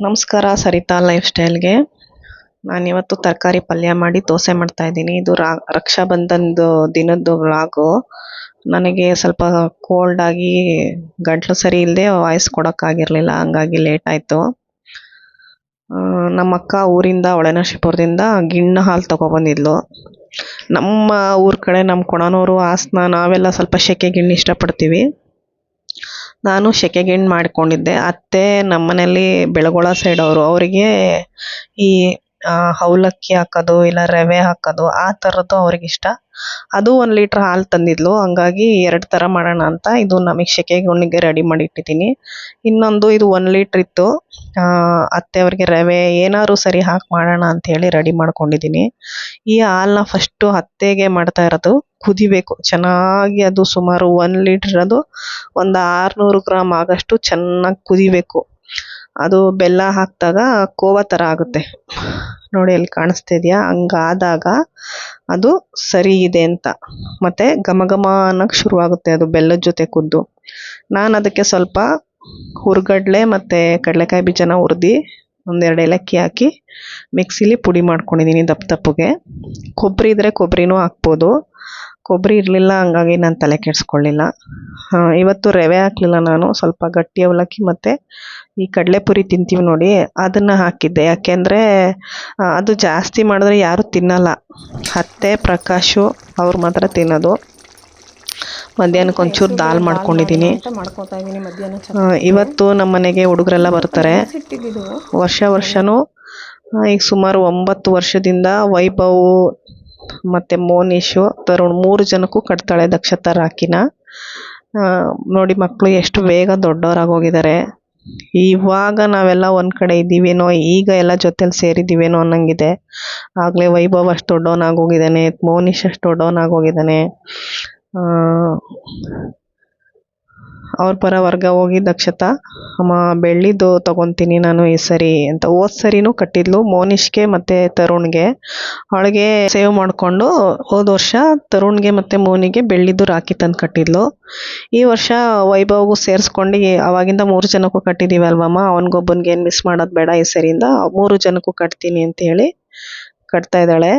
ನಮಸ್ಕಾರ ಸರಿತಾ ಲೈಫ್ ಸ್ಟೈಲ್ಗೆ. ನಾನಿವತ್ತು ತರಕಾರಿ ಪಲ್ಯ ಮಾಡಿ ದೋಸೆ ಮಾಡ್ತಾ ಇದ್ದೀನಿ. ಇದು ರಕ್ಷಾಬಂಧನದ ದಿನದ್ದು ವ್ಲಾಗು. ನನಗೆ ಸ್ವಲ್ಪ ಕೋಲ್ಡ್ ಆಗಿ ಗಂಟ್ಲು ಸರಿ ಇಲ್ಲದೆ ವಾಯ್ಸ್ ಕೊಡೋಕ್ಕಾಗಿರಲಿಲ್ಲ, ಹಂಗಾಗಿ ಲೇಟ್ ಆಯಿತು. ನಮ್ಮ ಅಕ್ಕ ಊರಿಂದ ಹೊಳೆನರಸೀಪುರದಿಂದ ಗಿಣ್ಣು ಹಾಲು ತೊಗೊಬಂದಿದ್ಲು. ನಮ್ಮ ಊರ ಕಡೆ ನಮ್ಮ ಕೊಣನೂರು ಹಾಸನ ನಾವೆಲ್ಲ ಸ್ವಲ್ಪ ಸೆಕೆ ಗಿಣ್ಣು ಇಷ್ಟಪಡ್ತೀವಿ. ನಾನು ಸೆಕೆ ಗಿಣ್ಣು ಮಾಡ್ಕೊಂಡಿದ್ದೆ. ಅತ್ತೆ ನಮ್ಮ ಮನೇಲಿ ಬೆಳಗೊಳ ಸೈಡ್ ಅವರಿಗೆ ಈ ಅವಲಕ್ಕಿ ಹಾಕೋದು ಇಲ್ಲ ರವೆ ಹಾಕೋದು ಆ ಥರದ್ದು ಅವ್ರಿಗಿಷ್ಟ. ಅದು 1 ಲೀಟ್ರ್ ಹಾಲು ತಂದಿದ್ಲು, ಹಂಗಾಗಿ 2 ಥರ ಮಾಡೋಣ ಅಂತ ಇದು ನಮಗೆ ಸೆಕೆ ಗಿಣ್ಣಿಗೆ ರೆಡಿ ಮಾಡಿ ಇಟ್ಟಿದ್ದೀನಿ. ಇನ್ನೊಂದು ಇದು 1 ಲೀಟ್ರ್ ಇತ್ತು, ಅತ್ತೆಯವ್ರಿಗೆ ರವೆ ಏನಾದ್ರು ಸರಿ ಹಾಕಿ ಮಾಡೋಣ ಅಂಥೇಳಿ ರೆಡಿ ಮಾಡ್ಕೊಂಡಿದ್ದೀನಿ. ಈ ಹಾಲನ್ನ ಫಸ್ಟು ಅತ್ತೆಗೆ ಮಾಡ್ತಾ ಇರೋದು ಕುದಿಬೇಕು ಚೆನ್ನಾಗಿ. ಅದು ಸುಮಾರು 1 ಲೀಟ್ರ್ ಅದು ಒಂದು 600 ಗ್ರಾಮ್ ಆಗೋಷ್ಟು ಚೆನ್ನಾಗಿ ಕುದಿಬೇಕು. ಅದು ಬೆಲ್ಲ ಹಾಕಿದಾಗ ಕೋವಾ ಥರ ಆಗುತ್ತೆ ನೋಡಿ, ಅಲ್ಲಿ ಕಾಣಿಸ್ತಾ ಇದೆಯಾ? ಹಂಗಾದಾಗ ಅದು ಸರಿ ಇದೆ ಅಂತ. ಮತ್ತು ಘಮ ಘಮ ಅನ್ನೋಕ್ಕೆ ಶುರುವಾಗುತ್ತೆ ಅದು ಬೆಲ್ಲದ ಜೊತೆ ಕುದ್ದು. ನಾನು ಅದಕ್ಕೆ ಸ್ವಲ್ಪ ಹುರ್ಗಡ್ಲೆ ಮತ್ತು ಕಡಲೆಕಾಯಿ ಬೀಜನ ಹುರಿದು 1-2 ಏಲಕ್ಕಿ ಹಾಕಿ ಮಿಕ್ಸಿಲಿ ಪುಡಿ ಮಾಡ್ಕೊಂಡಿದ್ದೀನಿ ದಪ್ಪ ದಪ್ಪಗೆ. ಕೊಬ್ಬರಿ ಇದ್ದರೆ ಕೊಬ್ಬರಿನೂ ಹಾಕ್ಬೋದು, ಕೊಬ್ಬರಿ ಇರಲಿಲ್ಲ ಹಂಗಾಗಿ ನಾನು ತಲೆ ಕೆಡಿಸ್ಕೊಳ್ಳಿಲ್ಲ. ಇವತ್ತು ರವೆ ಹಾಕಲಿಲ್ಲ ನಾನು, ಸ್ವಲ್ಪ ಗಟ್ಟಿ ಅವಲಕ್ಕಿ ಮತ್ತು ಈ ಕಡಲೆಪುರಿ ತಿಂತೀವಿ ನೋಡಿ ಅದನ್ನು ಹಾಕಿದ್ದೆ. ಯಾಕೆಂದರೆ ಅದು ಜಾಸ್ತಿ ಮಾಡಿದ್ರೆ ಯಾರೂ ತಿನ್ನಲ್ಲ. ಅತ್ತೆ ಪ್ರಕಾಶು ಅವ್ರು ಮಾತ್ರ ತಿನ್ನೋದು. ಮಧ್ಯಾಹ್ನಕ್ಕೆ ಒಂಚೂರು ದಾಲ್ ಮಾಡ್ಕೊಂಡಿದ್ದೀನಿ. ಇವತ್ತು ನಮ್ಮ ಮನೆಗೆ ಹುಡುಗರೆಲ್ಲ ಬರ್ತಾರೆ. ವರ್ಷನೂ ಈಗ ಸುಮಾರು 9 ವರ್ಷದಿಂದ ವೈಭವ್ ಮತ್ತು ಮೋನಿಶು ತರುಣ್ 3 ಜನಕ್ಕೂ ಕಟ್ತಾಳೆ ದಕ್ಷತಾ ರಾಖಿನ. ನೋಡಿ ಮಕ್ಕಳು ಎಷ್ಟು ಬೇಗ ದೊಡ್ಡವರಾಗೋಗಿದ್ದಾರೆ. ಇವಾಗ ನಾವೆಲ್ಲ ಒಂದು ಕಡೆ ಇದ್ದೀವೇನೋ, ಈಗ ಎಲ್ಲ ಜೊತೆಲಿ ಸೇರಿದ್ದೀವೇನೋ ಅನ್ನಂಗಿದೆ. ಆಗಲೇ ವೈಭವ್ ಅಷ್ಟು ದೊಡ್ಡವನಾಗೋಗಿದ್ದಾನೆ, ಮೋನಿಶ್ ಅಷ್ಟು ದೊಡ್ಡವನಾಗೋಗಿದ್ದಾನೆ. ಅವ್ರ ಪರ ವರ್ಗ ಹೋಗಿ ದಕ್ಷತಾ ಅಮ್ಮ ಬೆಳ್ಳಿದು ತೊಗೊತೀನಿ ನಾನು ಈ ಸರಿ ಅಂತ. ಹೋದ ಸರಿನೂ ಕಟ್ಟಿದ್ಲು ಮೋನಿಶ್ಗೆ ಮತ್ತು ತರುಣ್ಗೆ. ಅವಳಿಗೆ ಸೇವ್ ಮಾಡಿಕೊಂಡು ಹೋದ ವರ್ಷ ತರುಣ್ಗೆ ಮತ್ತು ಮೋನಿಗೆ ಬೆಳ್ಳಿದು ರಾಖಿ ತಂದು ಕಟ್ಟಿದ್ಲು. ಈ ವರ್ಷ ವೈಭವ್ಗೂ ಸೇರಿಸ್ಕೊಂಡು ಅವಾಗಿಂದ 3 ಜನಕ್ಕೂ ಕಟ್ಟಿದ್ದೀವಿ ಅಲ್ವಮ್ಮ, ಅವನಿಗೊಬ್ಬನಿಗೆ ಏನು ಮಿಸ್ ಮಾಡೋದು ಬೇಡ, ಈ ಸರಿಯಿಂದ 3 ಜನಕ್ಕೂ ಕಟ್ತೀನಿ ಅಂತೇಳಿ ಕಟ್ತಾ ಇದ್ದಾಳೆ.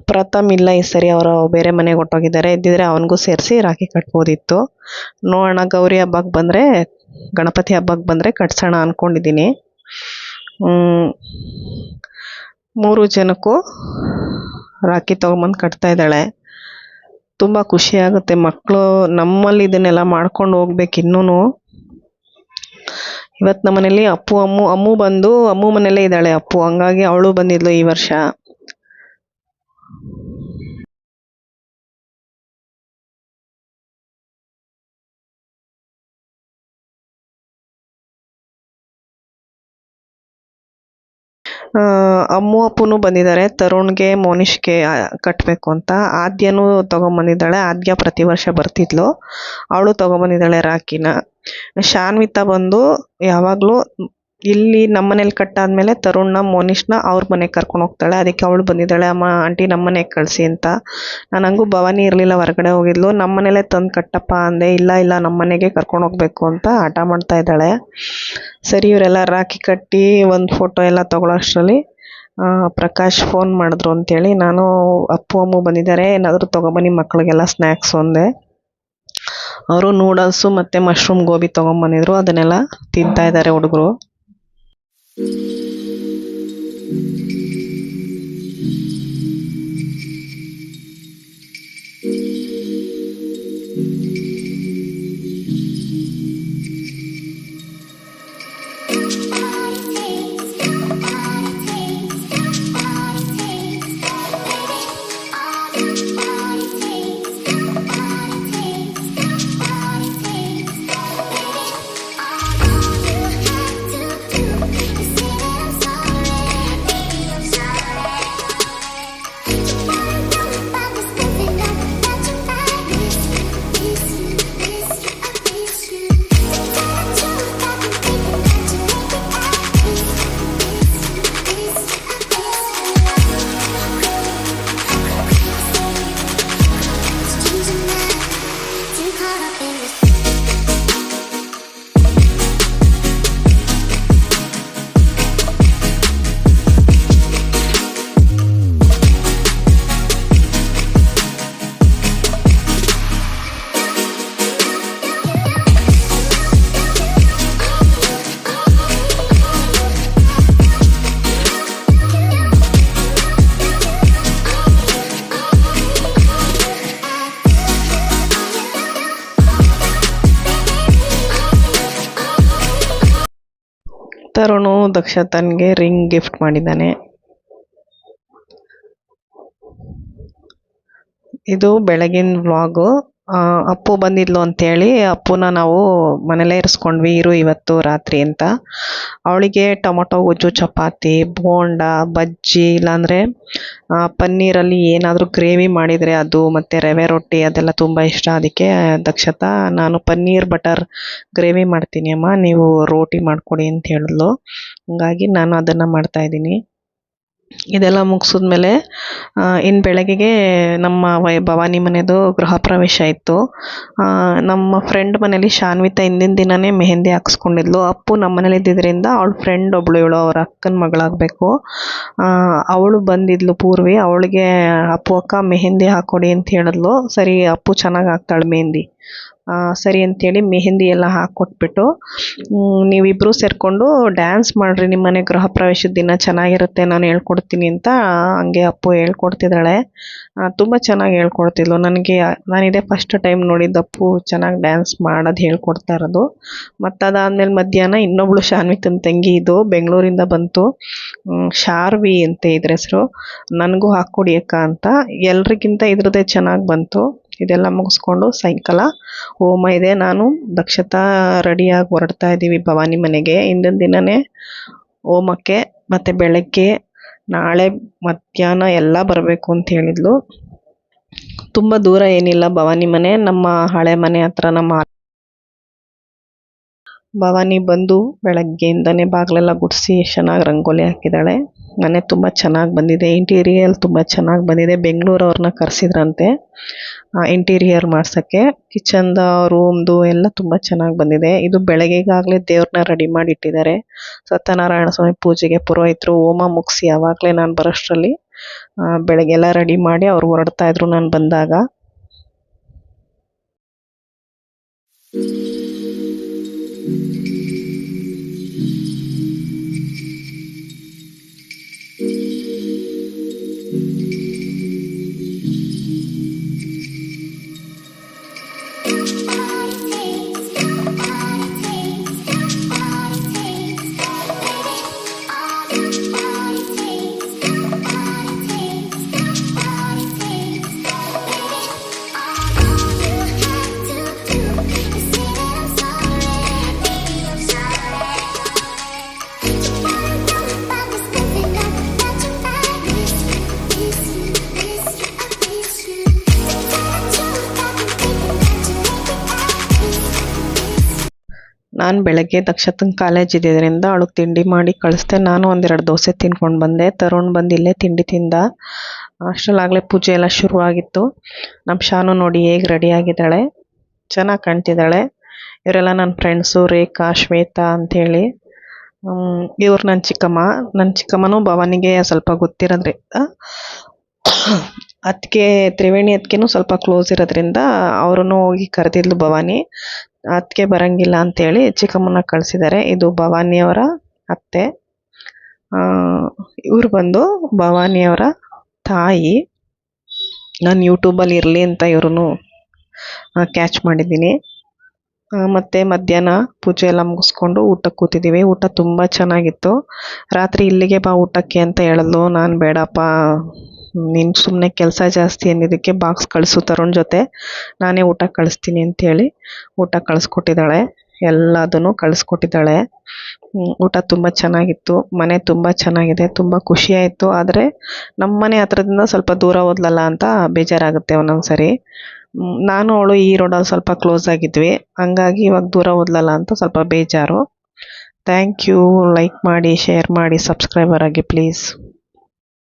ಪ್ರಥಮ್ ಇಲ್ಲ ಈ ಸರಿ, ಅವರು ಬೇರೆ ಮನೆಗೆ ಹೊಟ್ಟೋಗಿದ್ದಾರೆ. ಇದ್ದಿದ್ರೆ ಅವನಿಗೂ ಸೇರಿಸಿ ರಾಖಿ ಕಟ್ಬೋದಿತ್ತು. ನೋಡೋಣ, ಗೌರಿ ಹಬ್ಬಕ್ಕೆ ಬಂದರೆ, ಗಣಪತಿ ಹಬ್ಬಕ್ಕೆ ಬಂದರೆ ಕಟ್ಸೋಣ ಅಂದ್ಕೊಂಡಿದ್ದೀನಿ. 3 ಜನಕ್ಕೂ ರಾಖಿ ತೊಗೊಂಬಂದು ಕಟ್ತಾ ಇದ್ದಾಳೆ. ತುಂಬ ಖುಷಿಯಾಗುತ್ತೆ. ಮಕ್ಕಳು ನಮ್ಮಲ್ಲಿ ಇದನ್ನೆಲ್ಲ ಮಾಡ್ಕೊಂಡು ಹೋಗ್ಬೇಕು ಇನ್ನೂ. ಇವತ್ತು ನಮ್ಮ ಮನೇಲಿ ಅಮ್ಮು ಬಂದು ಅಮ್ಮು ಮನೆಯಲ್ಲೇ ಇದ್ದಾಳೆ ಅಪ್ಪು, ಹಂಗಾಗಿ ಅವಳು ಬಂದಿದ್ಲು ಈ ವರ್ಷ. ಅಮ್ಮು ಅಪ್ಪನೂ ಬಂದಿದ್ದಾರೆ. ತರುಣ್ಗೆ ಮೋನಿಶ್ಗೆ ಕಟ್ಟಬೇಕು ಅಂತ. ಆದ್ಯನೂ ತೊಗೊಂಬಂದಿದ್ದಾಳೆ. ಆದ್ಯ ಪ್ರತಿ ವರ್ಷ ಬರ್ತಿದ್ಲು, ಅವಳು ತೊಗೊಂಬಂದಿದ್ದಾಳೆ ರಾಖಿನ. ಶಾನ್ವಿತಾ ಬಂದು ಯಾವಾಗಲೂ ಇಲ್ಲಿ ನಮ್ಮ ಮನೇಲಿ ಕಟ್ಟಾದ್ಮೇಲೆ ತರುಣ್ನ ಮೋನಿಶ್ನ ಅವ್ರ ಮನೆಗೆ ಕರ್ಕೊಂಡು ಹೋಗ್ತಾಳೆ. ಅದಕ್ಕೆ ಅವಳು ಬಂದಿದ್ದಾಳೆ. ಅಮ್ಮ ಆಂಟಿ ನಮ್ಮ ಮನೆಗೆ ಕಳಿಸಿ ಅಂತ. ನಾನು ಹಂಗೂ ಭವಾನಿ ಇರಲಿಲ್ಲ, ಹೊರಗಡೆ ಹೋಗಿದ್ಲು. ನಮ್ಮ ಮನೇಲೇ ತಂದು ಕಟ್ಟಪ್ಪ ಅಂದೆ. ಇಲ್ಲ ನಮ್ಮ ಮನೆಗೆ ಕರ್ಕೊಂಡು ಹೋಗ್ಬೇಕು ಅಂತ ಹಠ ಮಾಡ್ತಾ ಇದ್ದಾಳೆ. ಸರಿ, ಇವರೆಲ್ಲ ರಾಖಿ ಕಟ್ಟಿ ಒಂದು ಫೋಟೋ ಎಲ್ಲ ತೊಗೊಳ್ಳೋ ಅಷ್ಟರಲ್ಲಿ ಪ್ರಕಾಶ್ ಫೋನ್ ಮಾಡಿದ್ರು ಅಂತೇಳಿ ನಾನು ಅಮ್ಮು ಬಂದಿದ್ದಾರೆ, ಏನಾದರೂ ತೊಗೊಬನ್ನಿ ಮಕ್ಕಳಿಗೆಲ್ಲ ಸ್ನ್ಯಾಕ್ಸು ಅಂದೆ. ಅವರು ನೂಡಲ್ಸು ಮತ್ತು ಮಶ್ರೂಮ್ ಗೋಬಿ ತೊಗೊಂಬಂದಿದ್ರು, ಅದನ್ನೆಲ್ಲ ತಿಂತಾ ಇದ್ದಾರೆ ಹುಡುಗರು. ತರುಣು ದಕ್ಷತನ್ಗೆ ರಿಂಗ್ ಗಿಫ್ಟ್ ಮಾಡಿದ್ದಾನೆ. ಇದು ಬೆಳಗಿನ ವ್ಲಾಗು. ಅಪ್ಪು ಬಂದಿದ್ಲು ಅಂತೇಳಿ ಅಪ್ಪುನ ನಾವು ಮನೇಲೇ ಇರಿಸ್ಕೊಂಡ್ವಿ, ಇರು ಇವತ್ತು ರಾತ್ರಿ ಅಂತ. ಅವಳಿಗೆ ಟೊಮೊಟೊ ಗೊಜ್ಜು, ಚಪಾತಿ, ಬೋಂಡ, ಬಜ್ಜಿ, ಇಲ್ಲಾಂದರೆ ಪನ್ನೀರಲ್ಲಿ ಏನಾದರೂ ಗ್ರೇವಿ ಮಾಡಿದರೆ ಅದು, ಮತ್ತು ರವೆ ರೊಟ್ಟಿ ಅದೆಲ್ಲ ತುಂಬ ಇಷ್ಟ. ಅದಕ್ಕೆ ದಕ್ಷತಾ ನಾನು ಪನ್ನೀರ್ ಬಟರ್ ಗ್ರೇವಿ ಮಾಡ್ತೀನಿ ಅಮ್ಮ, ನೀವು ರೋಟಿ ಮಾಡಿಕೊಡಿ ಅಂತ ಹೇಳಿದ್ಲು. ಹಂಗಾಗಿ ನಾನು ಅದನ್ನು ಮಾಡ್ತಾಯಿದ್ದೀನಿ. ಇದೆಲ್ಲ ಮುಗಿಸಿದ್ಮೇಲೆ ಇನ್ನು ಬೆಳಗ್ಗೆಗೆ ನಮ್ಮ ಭವಾನಿ ಮನೆಯದು ಗೃಹ ಪ್ರವೇಶ ಇತ್ತು. ನಮ್ಮ ಫ್ರೆಂಡ್ ಮನೇಲಿ ಶಾನ್ವಿತಾ ಹಿಂದಿನ ದಿನವೇ ಮೆಹಂದಿ ಹಾಕ್ಸ್ಕೊಂಡಿದ್ಲು. ಅಪ್ಪು ನಮ್ಮ ಮನೇಲಿ ಇದ್ದಿದ್ದರಿಂದ ಅವಳ ಫ್ರೆಂಡ್ ಒಬ್ಬಳು, ಇವಳು ಅವ್ರ ಅಕ್ಕನ ಮಗಳಾಗಬೇಕು, ಅವಳು ಬಂದಿದ್ಲು ಪೂರ್ವಿ. ಅವಳಿಗೆ ಅಪ್ಪು ಅಕ್ಕ ಮೆಹಂದಿ ಹಾಕ್ಕೊಡಿ ಅಂತ ಹೇಳಿದ್ಲು. ಸರಿ, ಅಪ್ಪು ಚೆನ್ನಾಗಿ ಹಾಕ್ತಾಳೆ ಮೆಹಂದಿ, ಸರಿ ಅಂತೇಳಿ ಮೆಹಂದಿ ಎಲ್ಲ ಹಾಕ್ಕೊಟ್ಬಿಟ್ಟು, ನೀವಿಬ್ಬರು ಸೇರಿಕೊಂಡು ಡ್ಯಾನ್ಸ್ ಮಾಡಿರಿ ನಿಮ್ಮ ಮನೆ ಗೃಹ ಪ್ರವೇಶದ ದಿನ, ಚೆನ್ನಾಗಿರುತ್ತೆ, ನಾನು ಹೇಳ್ಕೊಡ್ತೀನಿ ಅಂತ ಹಂಗೆ ಅಪ್ಪು ಹೇಳ್ಕೊಡ್ತಿದ್ದಾಳೆ. ತುಂಬ ಚೆನ್ನಾಗಿ ಹೇಳ್ಕೊಡ್ತಿದ್ಲು. ನಾನಿದೇ ಫಸ್ಟ್ ಟೈಮ್ ನೋಡಿದ್ದು ಅಪ್ಪು ಚೆನ್ನಾಗಿ ಡ್ಯಾನ್ಸ್ ಮಾಡೋದು ಹೇಳ್ಕೊಡ್ತಾ ಇರೋದು. ಮತ್ತು ಅದಾದಮೇಲೆ ಮಧ್ಯಾಹ್ನ ಇನ್ನೊಬ್ಳು ಶಾನ್ವಿತನ ತಂಗಿ, ಇದು ಬೆಂಗಳೂರಿಂದ ಬಂತು, ಶಾರ್ವಿ ಅಂತ ಇದ್ರ ಹೆಸರು, ನನಗೂ ಹಾಕ್ಕೊಡಿ ಅಕ್ಕ ಅಂತ. ಎಲ್ರಿಗಿಂತ ಇದ್ರದ್ದೇ ಚೆನ್ನಾಗಿ ಬಂತು. ಇದೆಲ್ಲ ಮುಗಿಸ್ಕೊಂಡು ಸಾಯಂಕಾಲ ಹೋಮ ಇದೆ. ನಾನು ದಕ್ಷತಾ ರೆಡಿಯಾಗಿ ಹೊರಡ್ತಾ ಇದ್ದೀವಿ ಭವಾನಿ ಮನೆಗೆ. ಹಿಂದಿನ ದಿನವೇ ಹೋಮಕ್ಕೆ, ಮತ್ತು ಬೆಳಗ್ಗೆ ನಾಳೆ ಮಧ್ಯಾಹ್ನ ಎಲ್ಲ ಬರಬೇಕು ಅಂತ ಹೇಳಿದ್ಲು. ತುಂಬ ದೂರ ಏನಿಲ್ಲ ಭವಾನಿ ಮನೆ, ನಮ್ಮ ಹಳೆ ಮನೆ ಹತ್ರ. ಭವಾನಿ ಬಂದು ಬೆಳಗ್ಗೆಯಿಂದನೇ ಬಾಗಿಲೆಲ್ಲ ಗುಡಿಸಿ ಚೆನ್ನಾಗಿ ರಂಗೋಲಿ ಹಾಕಿದ್ದಾಳೆ. ಮನೆ ತುಂಬ ಚೆನ್ನಾಗಿ ಬಂದಿದೆ, ಇಂಟೀರಿಯರ್ ತುಂಬ ಚೆನ್ನಾಗಿ ಬಂದಿದೆ. ಬೆಂಗಳೂರವ್ರನ್ನ ಕರೆಸಿದ್ರಂತೆ ಇಂಟೀರಿಯರ್ ಮಾಡ್ಸೋಕ್ಕೆ. ಕಿಚನ್ದ, ರೂಮ್ದು ಎಲ್ಲ ತುಂಬ ಚೆನ್ನಾಗಿ ಬಂದಿದೆ. ಇದು ಬೆಳಗ್ಗೆಗಾಗಲೇ ದೇವ್ರನ್ನ ರೆಡಿ ಮಾಡಿ ಇಟ್ಟಿದ್ದಾರೆ. ಸತ್ಯನಾರಾಯಣ ಸ್ವಾಮಿ ಪೂಜೆಗೆ ಪುರೋಹಿತರು ಹೋಮ ಮುಗಿಸಿ ಆವಾಗಲೇ ನಾನು ಬರೋಷ್ಟರಲ್ಲಿ ಬೆಳಗ್ಗೆ ಎಲ್ಲ ರೆಡಿ ಮಾಡಿ ಅವ್ರು ಹೊರಡ್ತಾ ಇದ್ರು ನಾನು ಬಂದಾಗ. ನಾನು ಬೆಳಗ್ಗೆ ದಕ್ಷತನ ಕಾಲೇಜ್ ಇದ್ದಿದ್ದರಿಂದ ಅವಳಿಗೆ ತಿಂಡಿ ಮಾಡಿ ಕಳಿಸ್ದೆ. ನಾನು ಒಂದೆರಡು ದೋಸೆ ತಿನ್ಕೊಂಡು ಬಂದೆ. ತರುಣ್ ಬಂದು ಇಲ್ಲೇ ತಿಂಡಿ ತಿಂದ. ಅಷ್ಟರಲ್ಲಾಗಲೇ ಪೂಜೆ ಎಲ್ಲ ಶುರುವಾಗಿತ್ತು. ನಮ್ಮ ಶಾನು ನೋಡಿ ಹೇಗೆ ರೆಡಿಯಾಗಿದ್ದಾಳೆ, ಚೆನ್ನಾಗಿ ಕಾಣ್ತಿದ್ದಾಳೆ. ಇವರೆಲ್ಲ ನನ್ನ ಫ್ರೆಂಡ್ಸು, ರೇಖಾ, ಶ್ವೇತಾ ಅಂಥೇಳಿ. ಇವ್ರು ನನ್ನ ಚಿಕ್ಕಮ್ಮ. ನನ್ನ ಚಿಕ್ಕಮ್ಮನೂ ಭವಾನಿಗೆ ಸ್ವಲ್ಪ ಗೊತ್ತಿರೋದ್ರಿಂದ, ಅದಕ್ಕೆ ತ್ರಿವೇಣಿ ಅದಕ್ಕೇನು ಸ್ವಲ್ಪ ಕ್ಲೋಸ್ ಇರೋದ್ರಿಂದ ಅವರನ್ನು ಹೋಗಿ ಕರೆದಿದ್ಲು ಭವಾನಿ. ಅದಕ್ಕೆ ಬರೋಂಗಿಲ್ಲ ಅಂಥೇಳಿ ಚಿಕ್ಕಮ್ಮನ ಕಳಿಸಿದ್ದಾರೆ. ಇದು ಭವಾನಿಯವರ ಅತ್ತೆ. ಇವ್ರು ಬಂದು ಭವಾನಿಯವರ ತಾಯಿ. ನಾನು ಯೂಟ್ಯೂಬಲ್ಲಿ ಇರಲಿ ಅಂತ ಇವ್ರನ್ನು ಕ್ಯಾಚ್ ಮಾಡಿದ್ದೀನಿ. ಮತ್ತು ಮಧ್ಯಾಹ್ನ ಪೂಜೆ ಎಲ್ಲ ಮುಗಿಸ್ಕೊಂಡು ಊಟಕ್ಕೆ ಕೂತಿದ್ದೀವಿ. ಊಟ ತುಂಬ ಚೆನ್ನಾಗಿತ್ತು. ರಾತ್ರಿ ಇಲ್ಲಿಗೆ ಬಾ ಊಟಕ್ಕೆ ಅಂತ ಹೇಳಿದ್ಲು. ನಾನು ಬೇಡಪ್ಪ, ನೀನು ಸುಮ್ಮನೆ ಕೆಲಸ ಜಾಸ್ತಿ ಅನ್ನೋದಕ್ಕೆ ಬಾಕ್ಸ್ ಕಳಿಸು ತರುಣ್ ಜೊತೆ, ನಾನೇ ಊಟ ಕಳಿಸ್ತೀನಿ ಅಂಥೇಳಿ ಊಟ ಕಳಿಸ್ಕೊಟ್ಟಿದ್ದಾಳೆ. ಎಲ್ಲದನ್ನು ಕಳಿಸ್ಕೊಟ್ಟಿದ್ದಾಳೆ. ಊಟ ತುಂಬ ಚೆನ್ನಾಗಿತ್ತು. ಮನೆ ತುಂಬ ಚೆನ್ನಾಗಿದೆ, ತುಂಬ ಖುಷಿಯಾಯಿತು. ಆದರೆ ನಮ್ಮ ಮನೆ ಹತ್ರದಿಂದ ಸ್ವಲ್ಪ ದೂರ ಹೋದ್ಲಲ್ಲ ಅಂತ ಬೇಜಾರಾಗುತ್ತೆ ಒಂದೊಂದು ಸರಿ. ನಾನು ಅವಳು ಈ ರೋಡಲ್ಲಿ ಸ್ವಲ್ಪ ಕ್ಲೋಸ್ ಆಗಿದ್ವಿ, ಹಂಗಾಗಿ ಇವಾಗ ದೂರ ಹೋದ್ಲಲ್ಲ ಅಂತ ಸ್ವಲ್ಪ ಬೇಜಾರು. Thank you. ಲೈಕ್ ಮಾಡಿ, ಶೇರ್ ಮಾಡಿ, ಸಬ್ಸ್ಕ್ರೈಬರ್ ಆಗಿ ಪ್ಲೀಸ್.